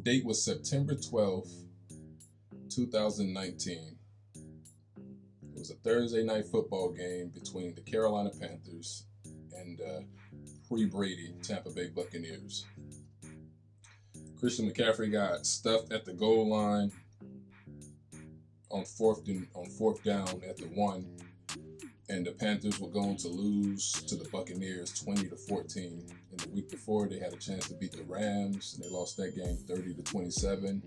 date was September 12th, 2019. It was a Thursday night football game between the Carolina Panthers and pre-Brady Tampa Bay Buccaneers. Christian McCaffrey got stuffed at the goal line on fourth down at the 1, and the Panthers were going to lose to the Buccaneers 20-14. And the week before, they had a chance to beat the Rams, and they lost that game 30-27.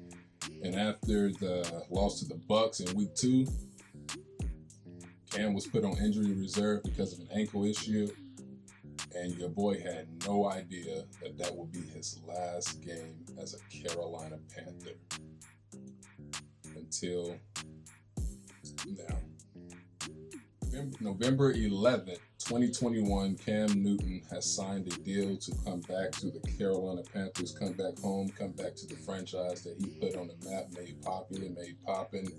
And after the loss to the Bucs in week 2, Cam was put on injury reserve because of an ankle issue, and your boy had no idea that that would be his last game as a Carolina Panther until now. November 11th, 2021, Cam Newton has signed a deal to come back to the Carolina Panthers, come back home, come back to the franchise that he put on the map, made popular, made poppin',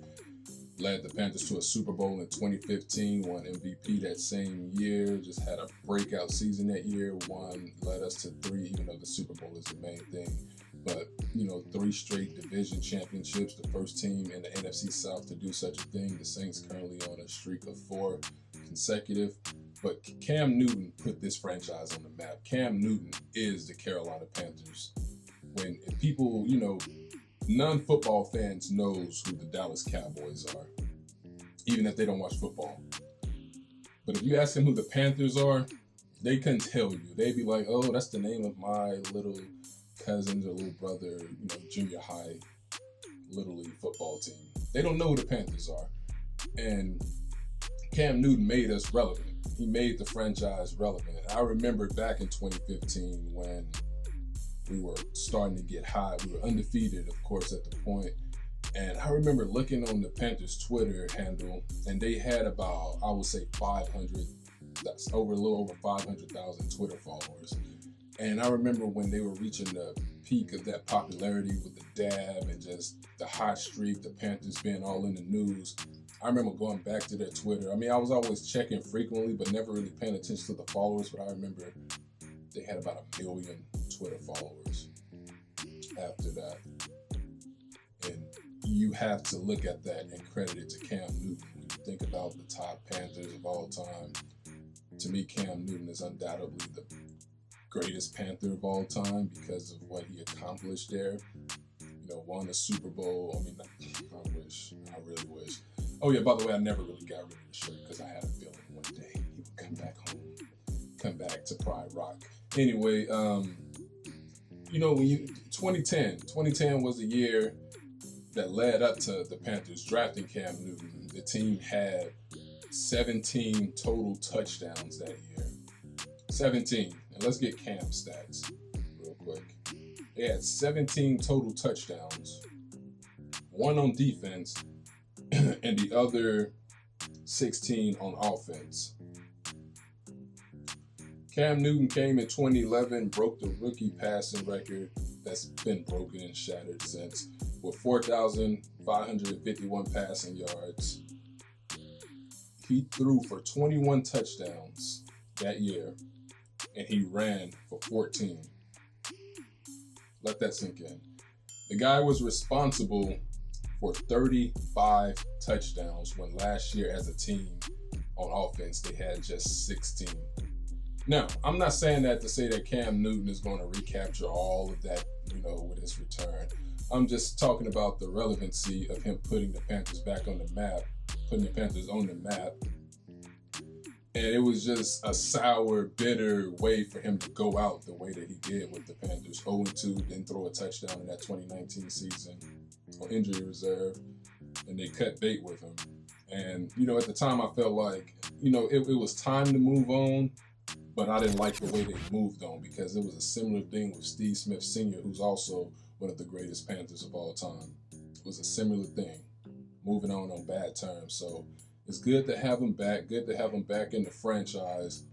led the Panthers to a Super Bowl in 2015, won MVP that same year, just had a breakout season that year, led us to 3, even though the Super Bowl is the main thing. But, 3 straight division championships, the first team in the NFC South to do such a thing. The Saints currently on a streak of 4 consecutive. But Cam Newton put this franchise on the map. Cam Newton is the Carolina Panthers. When people, non-football fans knows who the Dallas Cowboys are, even if they don't watch football. But if you ask them who the Panthers are, they couldn't tell you. They'd be like, oh, that's the name of my little cousin's or little brother, junior high Little League football team. They don't know who the Panthers are. And Cam Newton made us relevant. He made the franchise relevant. I remember back in 2015 when we were starting to get hot. We were undefeated, of course, at the point. And I remember looking on the Panthers Twitter handle, and they had about, I would say 500, that's a little over 500,000 Twitter followers. And I remember when they were reaching the peak of that popularity with the dab and just the hot streak, the Panthers being all in the news. I remember going back to their Twitter. I mean, I was always checking frequently, but never really paying attention to the followers. But I remember they had about 1 million Twitter followers after that. And you have to look at that and credit it to Cam Newton. When you think about the top Panthers of all time, to me, Cam Newton is undoubtedly the greatest Panther of all time because of what he accomplished there. Won a Super Bowl. I mean, I really wish. Oh yeah, by the way, I never really got rid of the shirt because I had a feeling one day he would come back home, come back to Pride Rock. Anyway, when 2010 was the year that led up to the Panthers drafting Cam Newton. The team had 17 total touchdowns that year. 17. And let's get Cam's stats real quick. They had 17 total touchdowns, 1 on defense, and the other 16 on offense. Cam Newton came in 2011, broke the rookie passing record that's been broken and shattered since, with 4,551 passing yards. He threw for 21 touchdowns that year, and he ran for 14. Let that sink in. The guy was responsible for 35 touchdowns when last year as a team on offense they had just 16. Now, I'm not saying that to say that Cam Newton is going to recapture all of that, with his return. I'm just talking about the relevancy of him putting the Panthers back on the map, putting the Panthers on the map. And it was just a sour, bitter way for him to go out the way that he did with the Panthers. 0-2, didn't throw a touchdown in that 2019 season on injury reserve, and they cut bait with him. And, at the time I felt like, it was time to move on, but I didn't like the way they moved on because it was a similar thing with Steve Smith Sr., who's also one of the greatest Panthers of all time. It was a similar thing, moving on bad terms. So it's good to have him back, good to have him back in the franchise.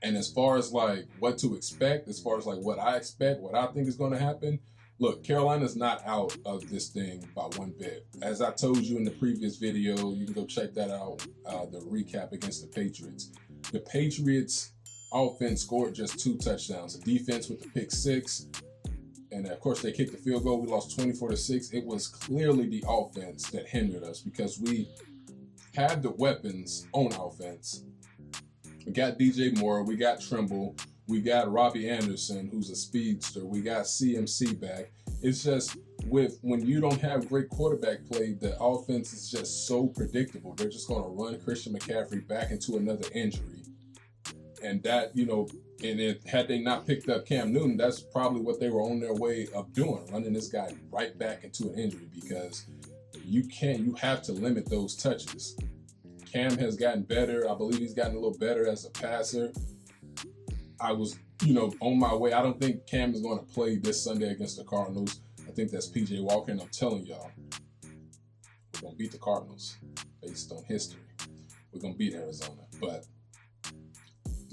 And as far as what to expect, as far as what I expect, what I think is going to happen, look, Carolina's not out of this thing by one bit. As I told you in the previous video, you can go check that out, the recap against the Patriots. The Patriots offense scored just 2 touchdowns. The defense with the pick 6, And of course, they kicked the field goal. We lost 24-6. It was clearly the offense that hindered us because we had the weapons on offense. We got DJ Moore. We got Trimble. We got Robbie Anderson, who's a speedster. We got CMC back. It's just when you don't have great quarterback play, the offense is just so predictable. They're just going to run Christian McCaffrey back into another injury. And that, had they not picked up Cam Newton, that's probably what they were on their way of doing, running this guy right back into an injury, because you have to limit those touches. Cam has gotten better. I believe he's gotten a little better as a passer. I was, on my way. I don't think Cam is going to play this Sunday against the Cardinals. I think that's PJ Walker, and I'm telling y'all, we're going to beat the Cardinals based on history. We're going to beat Arizona. But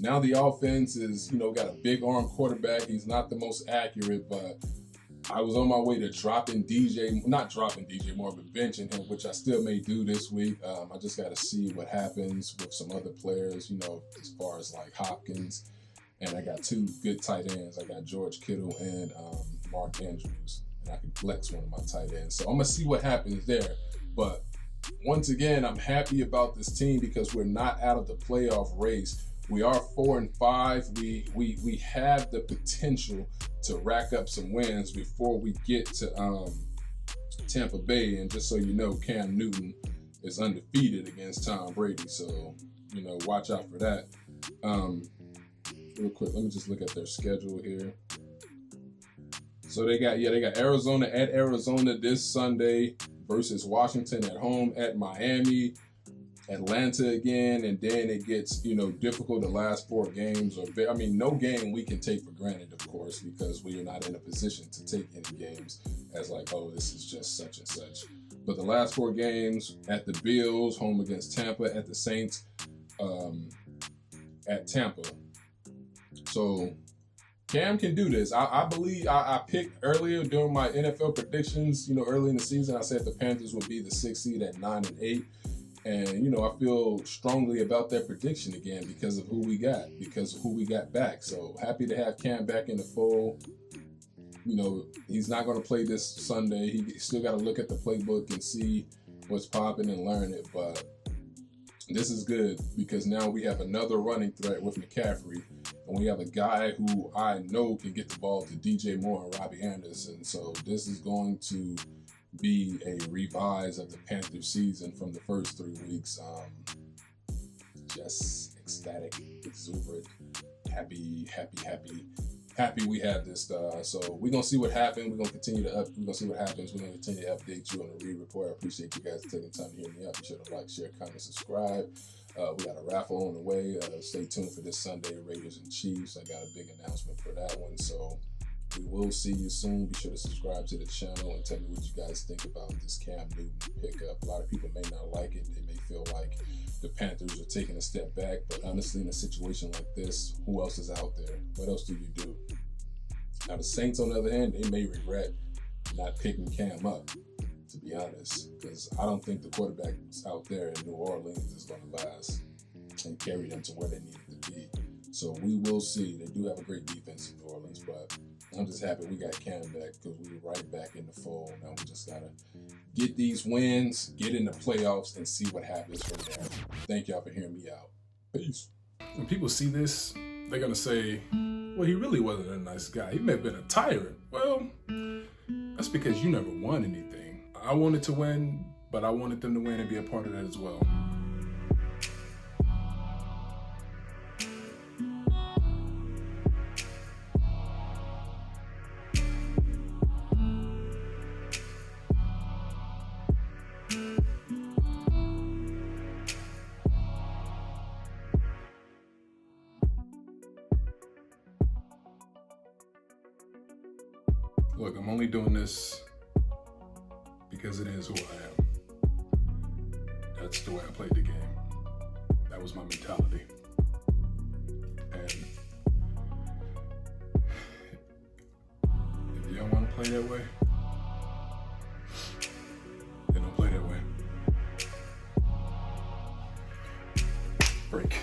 now the offense is, got a big arm quarterback. He's not the most accurate, but I was on my way to not dropping DJ Moore, but benching him, which I still may do this week. I just got to see what happens with some other players, as far as like Hopkins. And I got two good tight ends. I got George Kittle and Mark Andrews. And I can flex one of my tight ends. So I'm going to see what happens there. But once again, I'm happy about this team because we're not out of the playoff race. We are 4-5. We have the potential to rack up some wins before we get to Tampa Bay. And just so you know, Cam Newton is undefeated against Tom Brady. So, watch out for that. Real quick, let me just look at their schedule here. So they got Arizona at Arizona this Sunday versus Washington at home, at Miami, Atlanta again, and then it gets, difficult the last 4 games. No game we can take for granted, of course, because we are not in a position to take any games as like, oh, this is just such and such. But the last 4 games, at the Bills, home against Tampa, at the Saints, at Tampa. So Cam can do this. I believe I picked earlier during my NFL predictions, early in the season, I said the Panthers would be the 6th seed at 9-8. And, I feel strongly about that prediction again because of who we got back. So happy to have Cam back in the fold. He's not going to play this Sunday. He still got to look at the playbook and see what's popping and learn it. But this is good because now we have another running threat with McCaffrey. And we have a guy who I know can get the ball to DJ Moore and Robbie Anderson. So this is going to be a revise of the Panthers season from the first 3 weeks. Just ecstatic, exuberant, happy we have this. So we're gonna see what happens. We're gonna see what happens. We're gonna continue to update you on the Reed Report. I appreciate you guys taking time to hear me out. Be sure to like, share, comment, subscribe. We got a raffle on the way. Stay tuned for this Sunday, Raiders and Chiefs. I got a big announcement for that one. So we will see you soon. Be sure to subscribe to the channel and tell me what you guys think about this Cam Newton pickup. A lot of people may not like it. They may feel like the Panthers are taking a step back. But honestly, in a situation like this, who else is out there? What else do you do? Now, the Saints, on the other hand, they may regret not picking Cam up, to be honest, because I don't think the quarterback out there in New Orleans is going to last and carry them to where they need to be. So we will see. They do have a great defense in New Orleans, but I'm just happy we got Cam back because we were right back in the fold. Now we just got to get these wins, get in the playoffs, and see what happens from there. Thank y'all for hearing me out. Peace. When people see this, they're going to say, well, he really wasn't a nice guy. He may have been a tyrant. Well, that's because you never won anything. I wanted to win, but I wanted them to win and be a part of that as well. Look, I'm only doing this because it is who I am. That's the way I played the game. That was my mentality. And if you don't want to play that way, then don't play that way. Break.